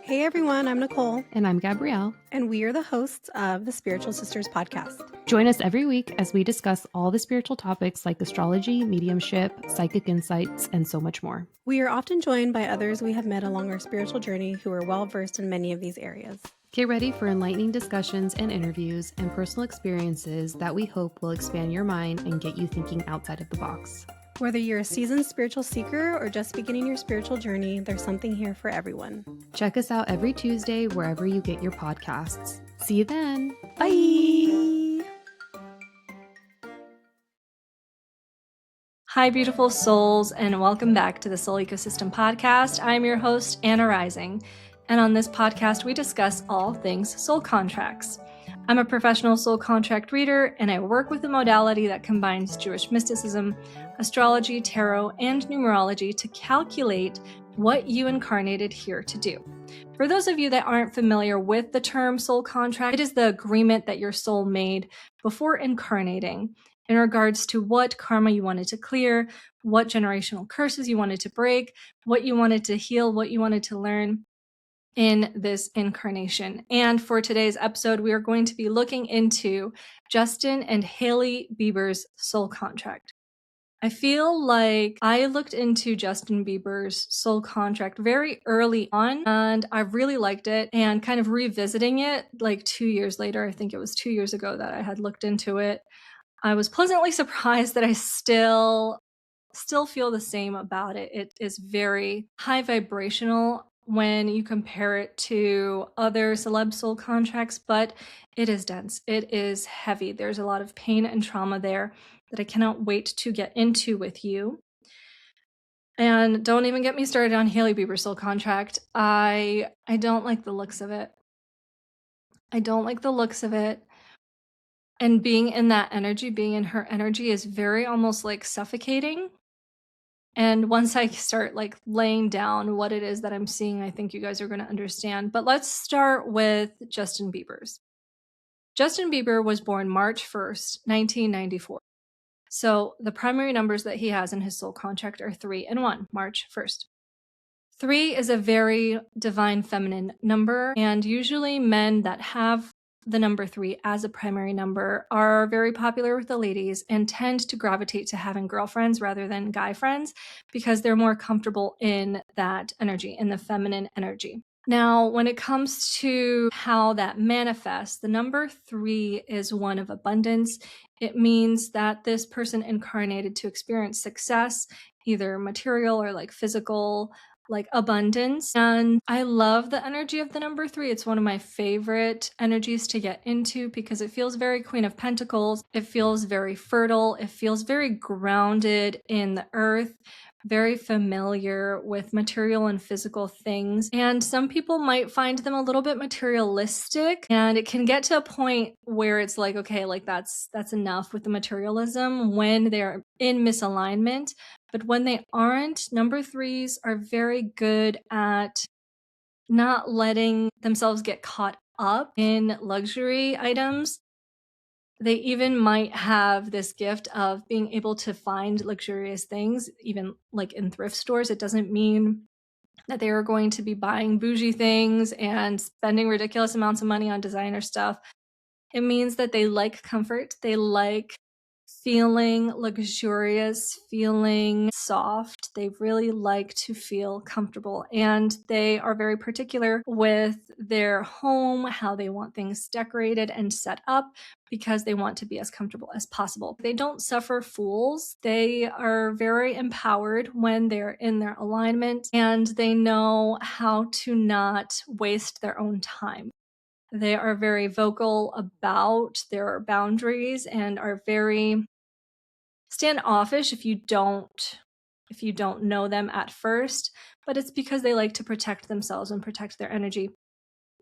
Hey everyone, I'm Nicole. And I'm Gabrielle. And we are the hosts of the Spiritual Sisters podcast. Join us every week as we discuss all the spiritual topics like astrology, mediumship, psychic insights, and so much more. We are often joined by others we have met along our spiritual journey who are well versed in many of these areas. Get ready for enlightening discussions and interviews and personal experiences that we hope will expand your mind and get you thinking outside of the box. Whether you're a seasoned spiritual seeker or just beginning your spiritual journey, there's something here for everyone. Check us out every Tuesday wherever you get your podcasts. See you then. Bye! Hi, beautiful souls, and welcome back to the Soul Ecosystem Podcast. I'm your host, Anna Rising, and on this podcast, we discuss all things soul contracts. I'm a professional soul contract reader, and I work with a modality that combines Jewish mysticism, astrology, tarot, and numerology to calculate what you incarnated here to do. For those of you that aren't familiar with the term soul contract, it is the agreement that your soul made before incarnating in regards to what karma you wanted to clear, what generational curses you wanted to break, what you wanted to heal, what you wanted to learn in this incarnation. And for today's episode, we are going to be looking into Justin and Hailey Bieber's soul contract. I feel like I looked into Justin Bieber's soul contract very early on, and I really liked it, and kind of revisiting it like 2 years later, I think it was 2 years ago that I had looked into it. I was pleasantly surprised that I still feel the same about it. It is very high vibrational when you compare it to other celeb soul contracts, but it is dense. It is heavy. There's a lot of pain and trauma there that I cannot wait to get into with you. And don't even get me started on Hailey Bieber's soul contract. I don't like the looks of it. I don't like the looks of it. And being in that energy, being in her energy is very almost like suffocating. And once I start like laying down what it is that I'm seeing, I think you guys are going to understand. But let's start with Justin Bieber's. Justin Bieber was born March 1st, 1994. So the primary numbers that he has in his soul contract are 3 and 1, March 1st. 3 is a very divine feminine number, and usually men that have the number 3 as a primary number are very popular with the ladies and tend to gravitate to having girlfriends rather than guy friends because they're more comfortable in that energy, in the feminine energy. Now, when it comes to how that manifests, the number 3 is one of abundance. It means that this person incarnated to experience success, either material or like physical, like abundance. And I love the energy of the number 3. It's one of my favorite energies to get into because it feels very Queen of Pentacles. It feels very fertile. It feels very grounded in the earth, very familiar with material and physical things. And some people might find them a little bit materialistic, and it can get to a point where it's like, okay, like that's enough with the materialism when they're in misalignment. But when they aren't, number 3s are very good at not letting themselves get caught up in luxury items. They even might have this gift of being able to find luxurious things, even like in thrift stores. It doesn't mean that they are going to be buying bougie things and spending ridiculous amounts of money on designer stuff. It means that they like comfort. They like feeling luxurious, feeling soft. They really like to feel comfortable, and they are very particular with their home, how they want things decorated and set up because they want to be as comfortable as possible. They don't suffer fools. They are very empowered when they're in their alignment, and they know how to not waste their own time. They are very vocal about their boundaries and are very standoffish if you don't know them at first, but it's because they like to protect themselves and protect their energy.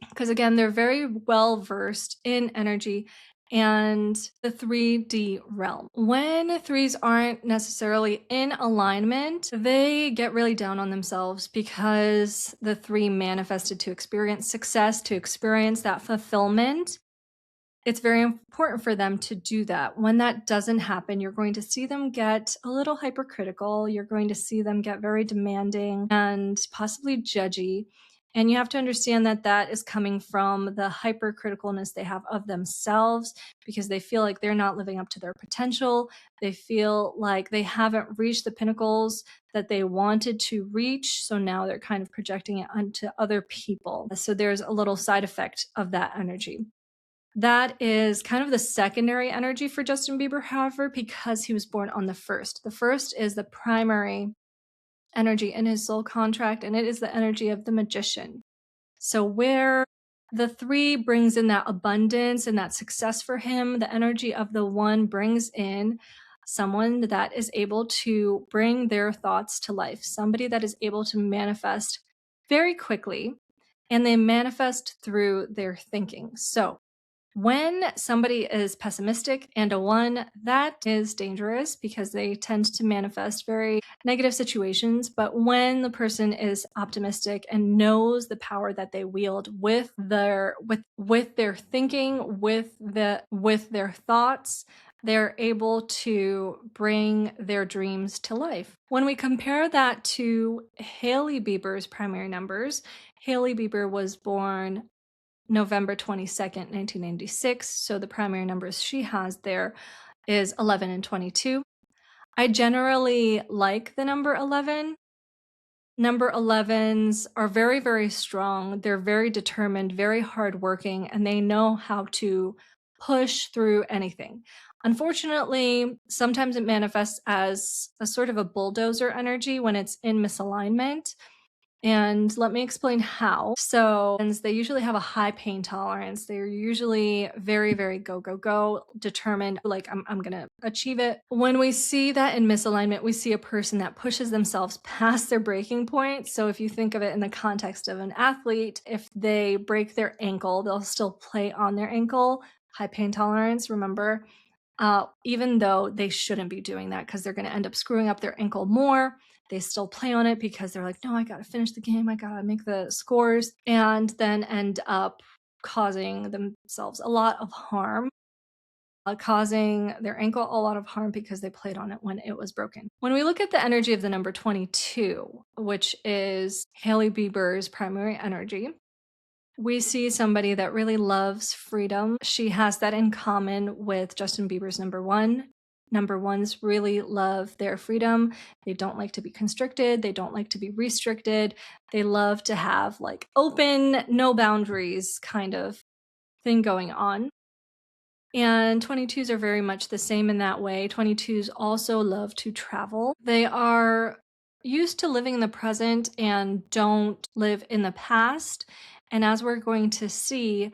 Because again, they're very well versed in energy and the 3D realm. When 3s aren't necessarily in alignment, they get really down on themselves because the 3 manifested to experience success, to experience that fulfillment. It's very important for them to do that. When that doesn't happen, you're going to see them get a little hypercritical. You're going to see them get very demanding and possibly judgy. And you have to understand that that is coming from the hypercriticalness they have of themselves because they feel like they're not living up to their potential. They feel like they haven't reached the pinnacles that they wanted to reach. So now they're kind of projecting it onto other people. So there's a little side effect of that energy. That is kind of the secondary energy for Justin Bieber, however, because he was born on the first. The first is the primary energy in his soul contract, and it is the energy of the magician. So, where the 3 brings in that abundance and that success for him, the energy of the 1 brings in someone that is able to bring their thoughts to life, somebody that is able to manifest very quickly, and they manifest through their thinking. So, when somebody is pessimistic and a 1, that is dangerous because they tend to manifest very negative situations. But when the person is optimistic and knows the power that they wield with their thinking, with their thoughts, they're able to bring their dreams to life. When we compare that to Hailey Bieber's primary numbers, Hailey Bieber was born November 22nd, 1996. So the primary numbers she has there is 11 and 22. I generally like the number 11. Number 11s are very, very strong. They're very determined, very hardworking, and they know how to push through anything. Unfortunately, sometimes it manifests as a sort of a bulldozer energy when it's in misalignment. And let me explain how. So, they usually have a high pain tolerance. They're usually very, very go, go, go, determined, like, I'm going to achieve it. When we see that in misalignment, we see a person that pushes themselves past their breaking point. So, if you think of it in the context of an athlete, if they break their ankle, they'll still play on their ankle. High pain tolerance, remember, even though they shouldn't be doing that because they're going to end up screwing up their ankle more. They still play on it because they're like, no, I got to finish the game. I got to make the scores, and then end up causing themselves a lot of harm, causing their ankle a lot of harm because they played on it when it was broken. When we look at the energy of the number 22, which is Hailey Bieber's primary energy, we see somebody that really loves freedom. She has that in common with Justin Bieber's number 1. Number 1s really love their freedom. They don't like to be constricted. They don't like to be restricted. They love to have like open, no boundaries kind of thing going on. And 22s are very much the same in that way. 22s also love to travel. They are used to living in the present and don't live in the past. And as we're going to see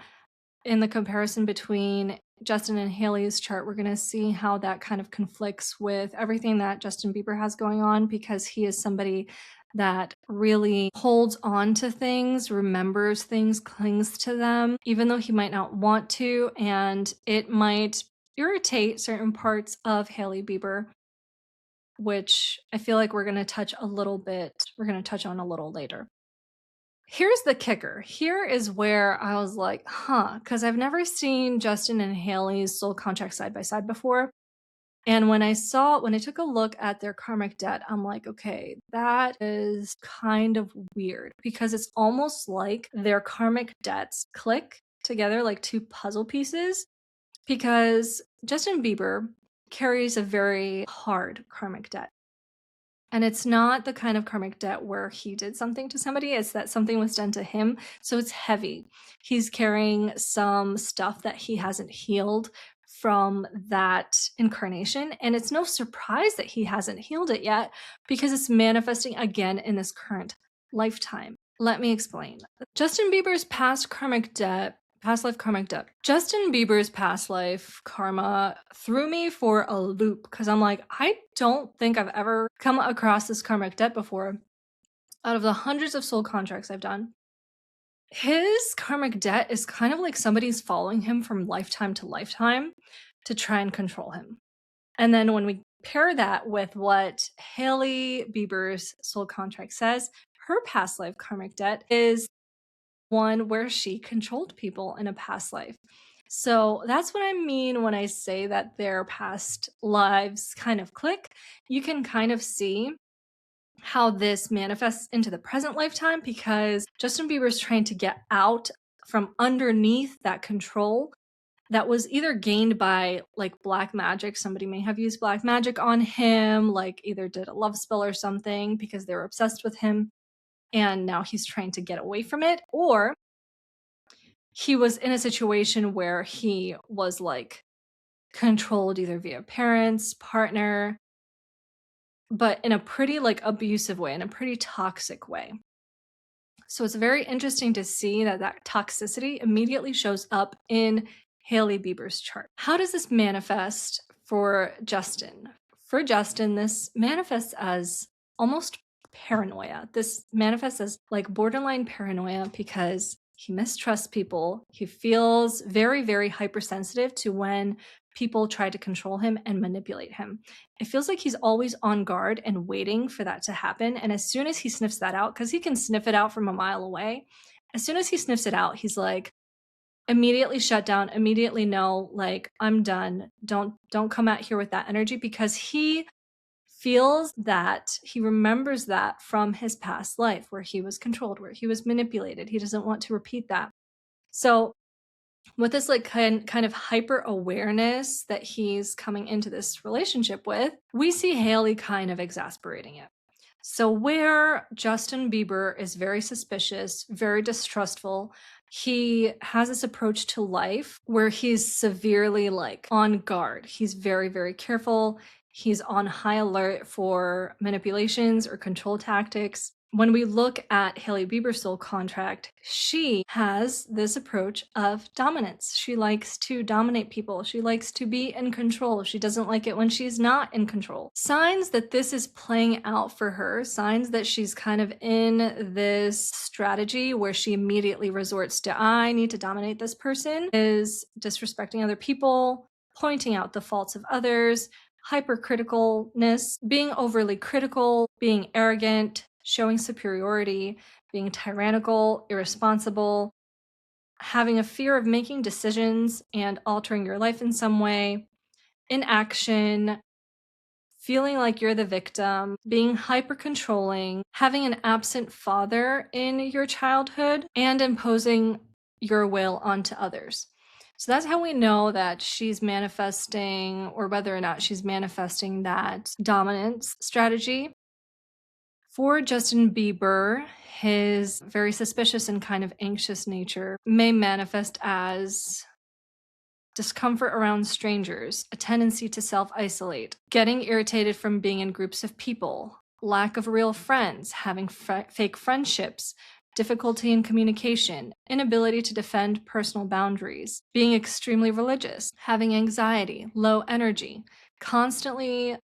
in the comparison between Justin and Hailey's chart, we're going to see how that kind of conflicts with everything that Justin Bieber has going on, because he is somebody that really holds on to things, remembers things, clings to them, even though he might not want to. And it might irritate certain parts of Hailey Bieber, which I feel like we're going to touch on a little later. Here's the kicker. Here is where I was like, because I've never seen Justin and Hailey's soul contract side by side before. And when I took a look at their karmic debt, I'm like, okay, that is kind of weird, because it's almost like their karmic debts click together like 2 puzzle pieces, because Justin Bieber carries a very hard karmic debt. And it's not the kind of karmic debt where he did something to somebody, it's that something was done to him. So it's heavy. He's carrying some stuff that he hasn't healed from that incarnation. And it's no surprise that he hasn't healed it yet, because it's manifesting again in this current lifetime. Let me explain. Justin Bieber's past life karmic debt. Justin Bieber's past life karma threw me for a loop, because I'm like, I don't think I've ever come across this karmic debt before. Out of the hundreds of soul contracts I've done, his karmic debt is kind of like somebody's following him from lifetime to lifetime to try and control him. And then when we pair that with what Hailey Bieber's soul contract says, her past life karmic debt is one where she controlled people in a past life. So that's what I mean when I say that their past lives kind of click. You can kind of see how this manifests into the present lifetime, because Justin Bieber's trying to get out from underneath that control that was either gained by like black magic. Somebody may have used black magic on him, like either did a love spell or something because they were obsessed with him. And now he's trying to get away from it. Or he was in a situation where he was like controlled either via parents, partner, but in a pretty like abusive way, in a pretty toxic way. So it's very interesting to see that that toxicity immediately shows up in Hailey Bieber's chart. How does this manifest for Justin? For Justin, this manifests as almost paranoia. This manifests as like borderline paranoia because he mistrusts people. He feels very, very hypersensitive to when people try to control him and manipulate him. It feels like he's always on guard and waiting for that to happen. And as soon as he sniffs that out, because he can sniff it out from a mile away, as soon as he sniffs it out, he's like, immediately shut down, immediately no, like, I'm done. Don't come out here with that energy, because he feels that he remembers that from his past life where he was controlled, where he was manipulated. He doesn't want to repeat that. So with this like kind of hyper awareness that he's coming into this relationship with, we see Hailey kind of exasperating it. So where Justin Bieber is very suspicious, very distrustful, he has this approach to life where he's severely like on guard. He's very, very careful. He's on high alert for manipulations or control tactics. When we look at Hailey Bieber's soul contract, she has this approach of dominance. She likes to dominate people. She likes to be in control. She doesn't like it when she's not in control. Signs that this is playing out for her, signs that she's kind of in this strategy where she immediately resorts to, I need to dominate this person, is disrespecting other people, pointing out the faults of others, hypercriticalness, being overly critical, being arrogant, showing superiority, being tyrannical, irresponsible, having a fear of making decisions and altering your life in some way, inaction, feeling like you're the victim, being hyper controlling, having an absent father in your childhood, and imposing your will onto others. So that's how we know that she's manifesting, or whether or not she's manifesting that dominance strategy. For Justin Bieber, his very suspicious and kind of anxious nature may manifest as discomfort around strangers, a tendency to self-isolate, getting irritated from being in groups of people, lack of real friends, having fake friendships, difficulty in communication, inability to defend personal boundaries, being extremely religious, having anxiety, low energy, constantly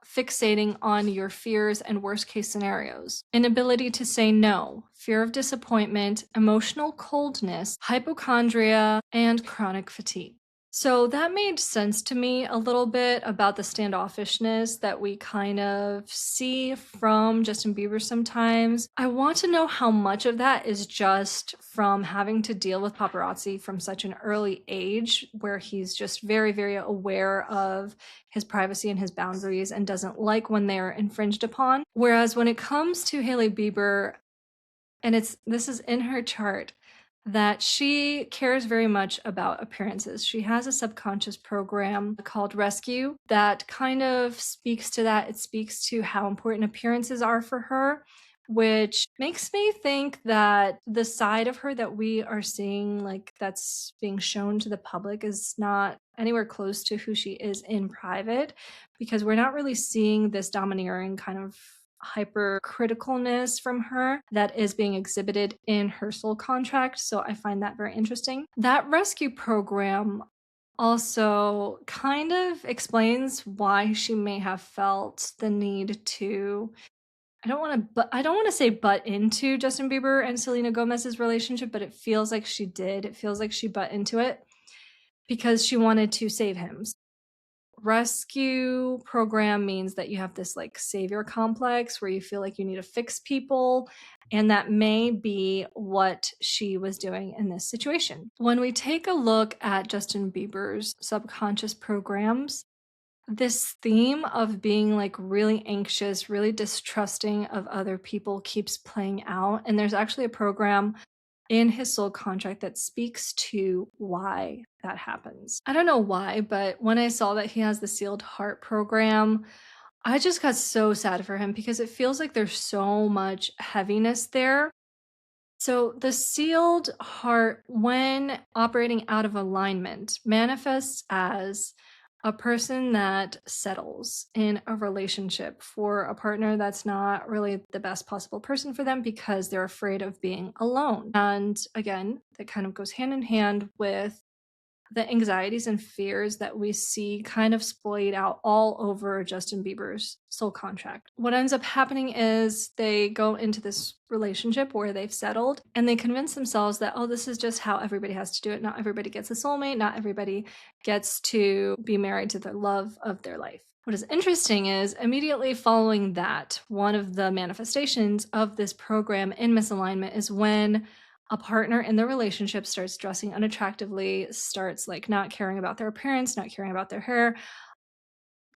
fixating on your fears and worst case scenarios, inability to say no, fear of disappointment, emotional coldness, hypochondria, and chronic fatigue. So that made sense to me a little bit about the standoffishness that we kind of see from Justin Bieber sometimes. I want to know how much of that is just from having to deal with paparazzi from such an early age, where he's just very, very aware of his privacy and his boundaries and doesn't like when they're infringed upon. Whereas when it comes to Hailey Bieber, and this is in her chart, that she cares very much about appearances. She has a subconscious program called Rescue that kind of speaks to that. It speaks to how important appearances are for her, which makes me think that the side of her that we are seeing, like that's being shown to the public, is not anywhere close to who she is in private, because we're not really seeing this domineering kind of hypercriticalness from her that is being exhibited in her soul contract. So I find that very interesting. That rescue program also kind of explains why she may have felt the need to, I don't want to say butt into Justin Bieber and Selena Gomez's relationship, but it feels like she did. It feels like she butt into it because she wanted to save him. Rescue program means that you have this like savior complex where you feel like you need to fix people, and that may be what she was doing in this situation. When we take a look at Justin Bieber's subconscious programs, this theme of being like really anxious, really distrusting of other people keeps playing out. And there's actually a program in his soul contract that speaks to why that happens. I don't know why, but when I saw that he has the sealed heart program, I just got so sad for him because it feels like there's so much heaviness there. So, the sealed heart, when operating out of alignment, manifests as a person that settles in a relationship for a partner that's not really the best possible person for them because they're afraid of being alone. And again, that kind of goes hand in hand with the anxieties and fears that we see kind of splayed out all over Justin Bieber's soul contract. What ends up happening is they go into this relationship where they've settled and they convince themselves that, oh, this is just how everybody has to do it. Not everybody gets a soulmate, not everybody gets to be married to the love of their life. What is interesting is immediately following that, one of the manifestations of this program in misalignment is when a partner in the relationship starts dressing unattractively, starts like not caring about their appearance, not caring about their hair,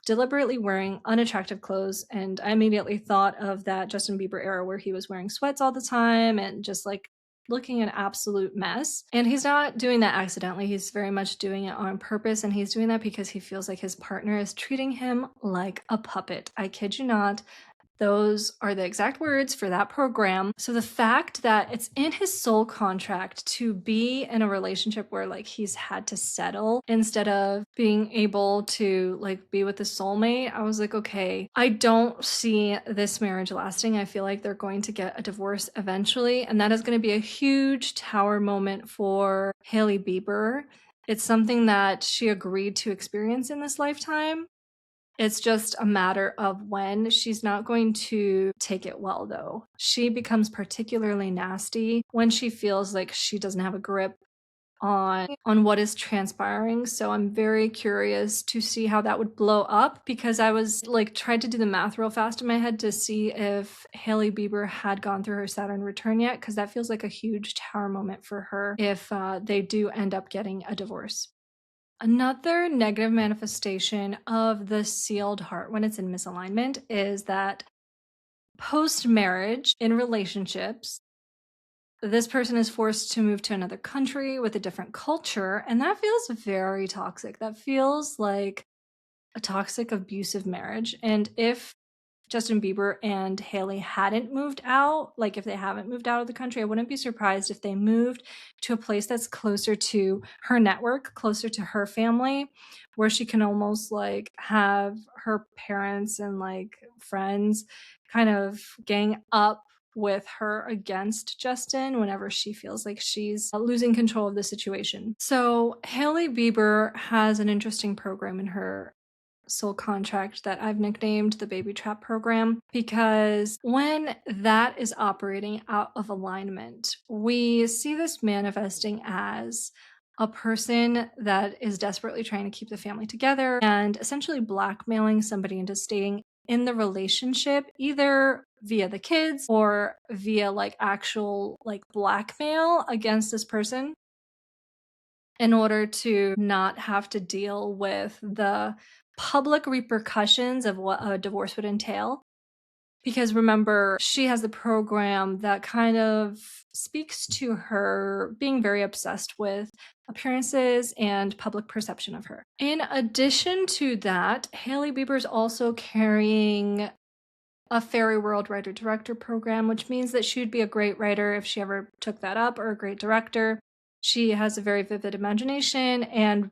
deliberately wearing unattractive clothes. And I immediately thought of that Justin Bieber era where he was wearing sweats all the time and just like looking an absolute mess. And he's not doing that accidentally. He's very much doing it on purpose. And he's doing that because he feels like his partner is treating him like a puppet. I kid you not. Those are the exact words for that program. So the fact that it's in his soul contract to be in a relationship where like he's had to settle instead of being able to like be with a soulmate, I was like, okay, I don't see this marriage lasting. I feel like they're going to get a divorce eventually. And that is going to be a huge tower moment for Hailey Bieber. It's something that she agreed to experience in this lifetime. It's just a matter of when. She's not going to take it well, though. She becomes particularly nasty when she feels like she doesn't have a grip on what is transpiring. So I'm very curious to see how that would blow up because I was like tried to do the math real fast in my head to see if Hailey Bieber had gone through her Saturn return yet, because that feels like a huge tower moment for her if they do end up getting a divorce. Another negative manifestation of the sealed heart when it's in misalignment is that post marriage in relationships, this person is forced to move to another country with a different culture. And that feels very toxic. That feels like a toxic, abusive marriage. And if Justin Bieber and Hailey hadn't moved out, like if they haven't moved out of the country, I wouldn't be surprised if they moved to a place that's closer to her network, closer to her family, where she can almost like have her parents and like friends kind of gang up with her against Justin whenever she feels like she's losing control of the situation. So Hailey Bieber has an interesting program in her soul contract that I've nicknamed the baby trap program because when that is operating out of alignment, we see this manifesting as a person that is desperately trying to keep the family together and essentially blackmailing somebody into staying in the relationship either via the kids or via like actual like blackmail against this person in order to not have to deal with the public repercussions of what a divorce would entail. Because remember, she has the program that kind of speaks to her being very obsessed with appearances and public perception of her. In addition to that, Hailey Bieber is also carrying a Fairy World Writer Director program, which means that she would be a great writer if she ever took that up, or a great director. She has a very vivid imagination and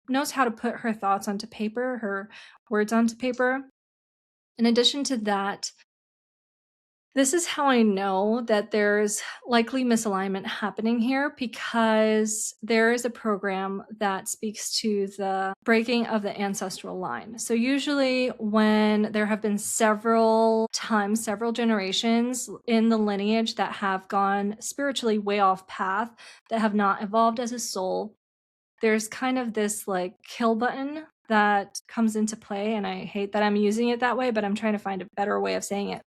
knows how to put her thoughts onto paper, her words onto paper. In addition to that, this is how I know that there's likely misalignment happening here because there is a program that speaks to the breaking of the ancestral line. So, usually, when there have been several times, several generations in the lineage that have gone spiritually way off path, that have not evolved as a soul, there's kind of this like kill button that comes into play. And I hate that I'm using it that way, but I'm trying to find a better way of saying it.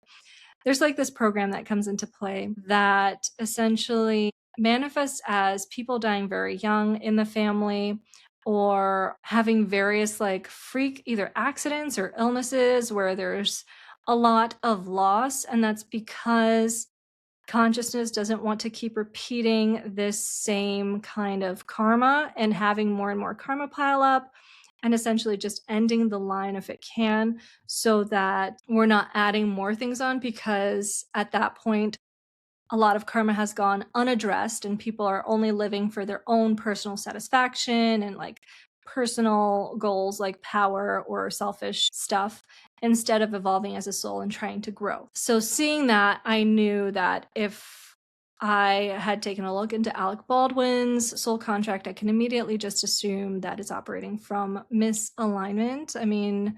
There's like this program that comes into play that essentially manifests as people dying very young in the family or having various like freak either accidents or illnesses where there's a lot of loss. And that's because consciousness doesn't want to keep repeating this same kind of karma and having more and more karma pile up, and essentially just ending the line if it can, so that we're not adding more things on, because at that point a lot of karma has gone unaddressed and people are only living for their own personal satisfaction and like personal goals like power or selfish stuff, instead of evolving as a soul and trying to grow. So seeing that, I knew that if I had taken a look into Alec Baldwin's soul contract, I can immediately just assume that it's operating from misalignment. I mean,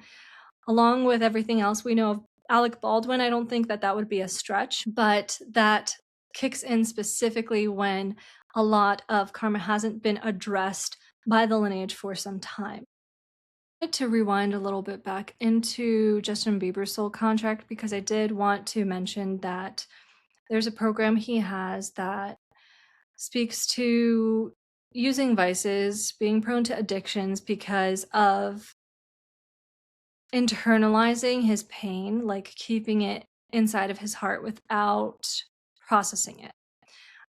along with everything else we know of Alec Baldwin, I don't think that that would be a stretch, but that kicks in specifically when a lot of karma hasn't been addressed by the lineage for some time. I wanted to rewind a little bit back into Justin Bieber's soul contract because I did want to mention that there's a program he has that speaks to using vices, being prone to addictions because of internalizing his pain, like keeping it inside of his heart without processing it.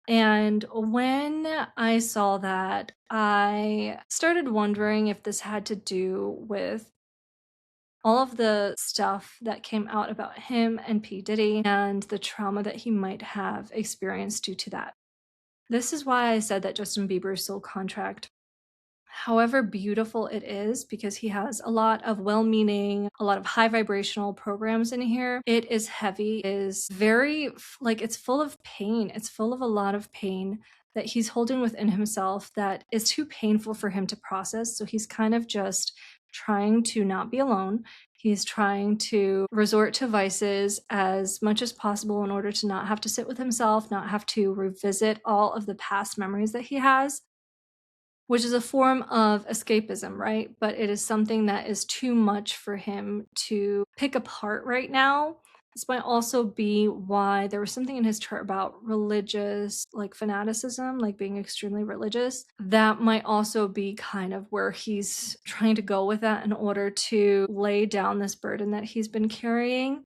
And when I saw that, I started wondering if this had to do with all of the stuff that came out about him and P. Diddy and the trauma that he might have experienced due to that. This is why I said that Justin Bieber's soul contract, however beautiful it is, because he has a lot of well-meaning, a lot of high vibrational programs in here, it is heavy, is very like it's full of pain. It's full of a lot of pain that he's holding within himself that is too painful for him to process. So he's kind of just trying to not be alone. He's trying to resort to vices as much as possible in order to not have to sit with himself, not have to revisit all of the past memories that he has, which is a form of escapism, right? But it is something that is too much for him to pick apart right now. This might also be why there was something in his chart about religious, like fanaticism, like being extremely religious. That might also be kind of where he's trying to go with that in order to lay down this burden that he's been carrying.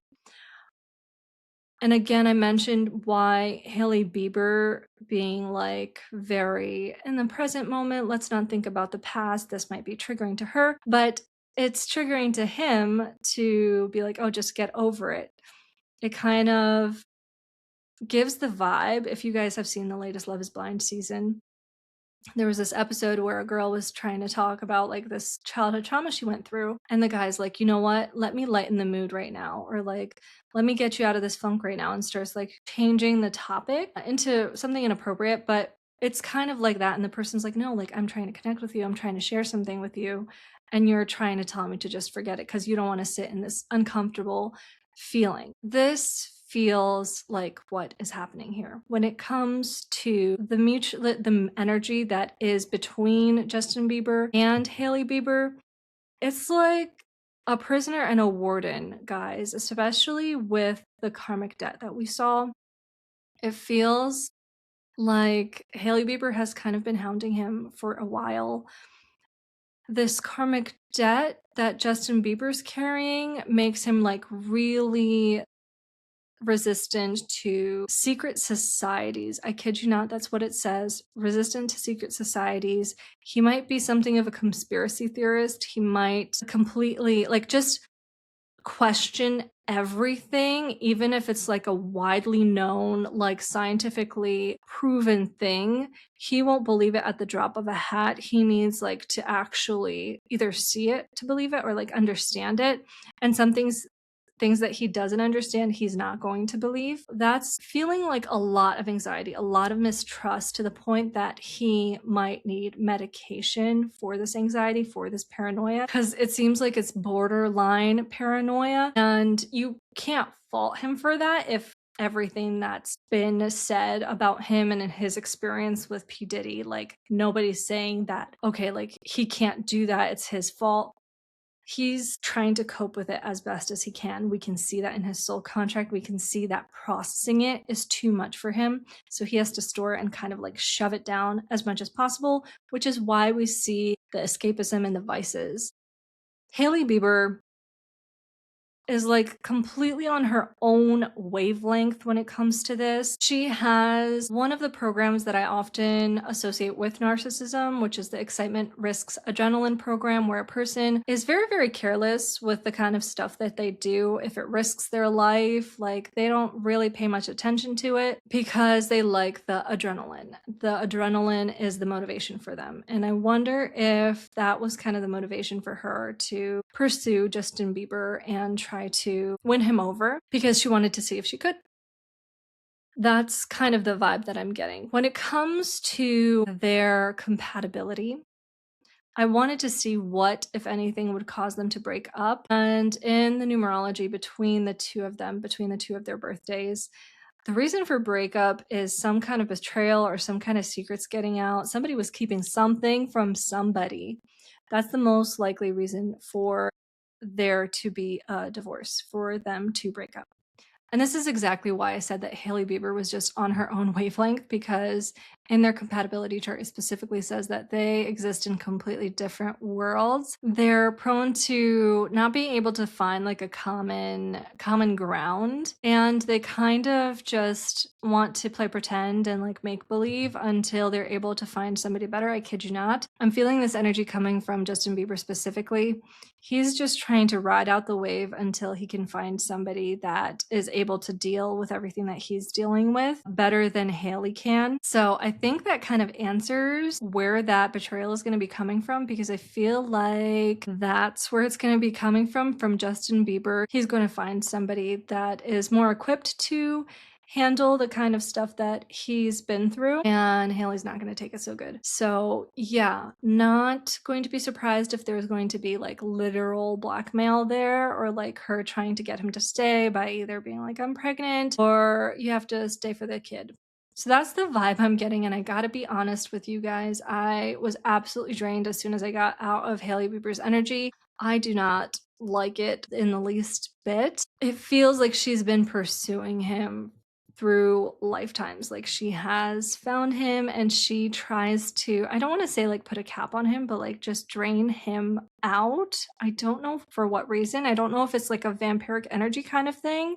And again, I mentioned why Hailey Bieber being like very in the present moment, let's not think about the past. This might be triggering to her, but it's triggering to him to be like, oh, just get over it. It kind of gives the vibe. If you guys have seen the latest Love is Blind season, there was this episode where a girl was trying to talk about like this childhood trauma she went through, and the guy's like, you know what, let me lighten the mood right now, or like, let me get you out of this funk right now, and starts like changing the topic into something inappropriate. But it's kind of like that, and the person's like, no, like, I'm trying to connect with you, I'm trying to share something with you, and you're trying to tell me to just forget it because you don't want to sit in this uncomfortable feeling. This feels like what is happening here when it comes to the energy that is between Justin Bieber and Hailey Bieber. It's like a prisoner and a warden, guys, especially with the karmic debt that we saw. It feels like Hailey Bieber has kind of been hounding him for a while. This karmic debt that Justin Bieber's carrying makes him like really resistant to secret societies. I kid you not, that's what it says. Resistant to secret societies. He might be something of a conspiracy theorist. He might completely like just question everything, even if it's like a widely known, like scientifically proven thing. He won't believe it at the drop of a hat. He needs like to actually either see it to believe it or like understand it. And some things that he doesn't understand, he's not going to believe. That's feeling like a lot of anxiety, a lot of mistrust, to the point that he might need medication for this anxiety, for this paranoia, because it seems like it's borderline paranoia. And you can't fault him for that if everything that's been said about him and in his experience with P. Diddy, like nobody's saying that, okay, like he can't do that, it's his fault. He's trying to cope with it as best as he can. We can see that in his soul contract. We can see that processing it is too much for him. So he has to store it and kind of like shove it down as much as possible, which is why we see the escapism and the vices. Hailey Bieber is like completely on her own wavelength when it comes to this. She has one of the programs that I often associate with narcissism, which is the excitement risks adrenaline program, where a person is very, very careless with the kind of stuff that they do. If it risks their life, like they don't really pay much attention to it because they like the adrenaline. The adrenaline is the motivation for them. And I wonder if that was kind of the motivation for her to pursue Justin Bieber and try to win him over, because she wanted to see if she could. That's kind of the vibe that I'm getting. When it comes to their compatibility, I wanted to see what, if anything, would cause them to break up. And in the numerology between the two of them, between the two of their birthdays, the reason for breakup is some kind of betrayal or some kind of secrets getting out. Somebody was keeping something from somebody. That's the most likely reason for there to be a divorce, for them to break up. And this is exactly why I said that Hailey Bieber was just on her own wavelength, because in their compatibility chart, it specifically says that they exist in completely different worlds. They're prone to not being able to find like a common ground, and they kind of just want to play pretend and like make believe until they're able to find somebody better. I kid you not. I'm feeling this energy coming from Justin Bieber specifically. He's just trying to ride out the wave until he can find somebody that is able to deal with everything that he's dealing with better than Hailey can. So I think that kind of answers where that betrayal is going to be coming from, because I feel like that's where it's going to be coming from Justin Bieber. He's going to find somebody that is more equipped to handle the kind of stuff that he's been through, and Hailey's not going to take it so good. So yeah, not going to be surprised if there's going to be like literal blackmail there, or like her trying to get him to stay by either being like, I'm pregnant, or you have to stay for the kid. So that's the vibe I'm getting, and I gotta be honest with you guys, I was absolutely drained as soon as I got out of Hailey Bieber's energy. I do not like it in the least bit. It feels like she's been pursuing him through lifetimes. Like she has found him and she tries to, I don't want to say like put a cap on him, but like just drain him out. I don't know for what reason. I don't know if it's like a vampiric energy kind of thing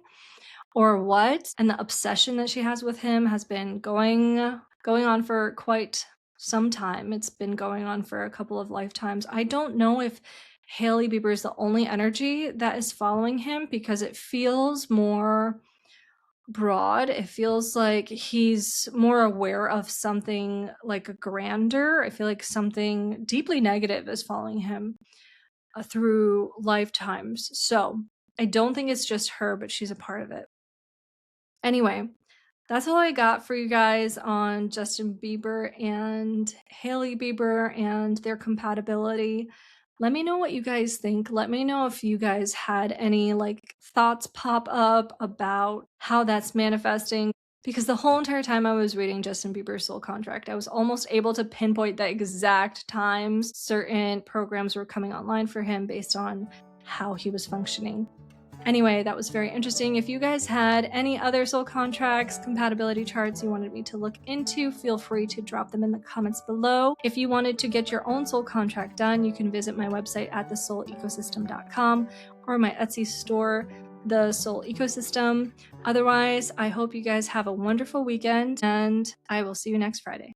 or what. And the obsession that she has with him has been going on for quite some time. It's been going on for a couple of lifetimes. I don't know if Hailey Bieber is the only energy that is following him, because it feels more broad. It feels like he's more aware of something like a grander. I feel like something deeply negative is following him through lifetimes. So I don't think it's just her, but she's a part of it. Anyway, that's all I got for you guys on Justin Bieber and Hailey Bieber and their compatibility. Let me know what you guys think. Let me know if you guys had any like thoughts pop up about how that's manifesting, because the whole entire time I was reading Justin Bieber's soul contract, I was almost able to pinpoint the exact times certain programs were coming online for him based on how he was functioning. Anyway, that was very interesting. If you guys had any other soul contracts, compatibility charts you wanted me to look into, feel free to drop them in the comments below. If you wanted to get your own soul contract done, you can visit my website at thesoulecosystem.com or my Etsy store, The Soul Ecosystem. Otherwise, I hope you guys have a wonderful weekend, and I will see you next Friday.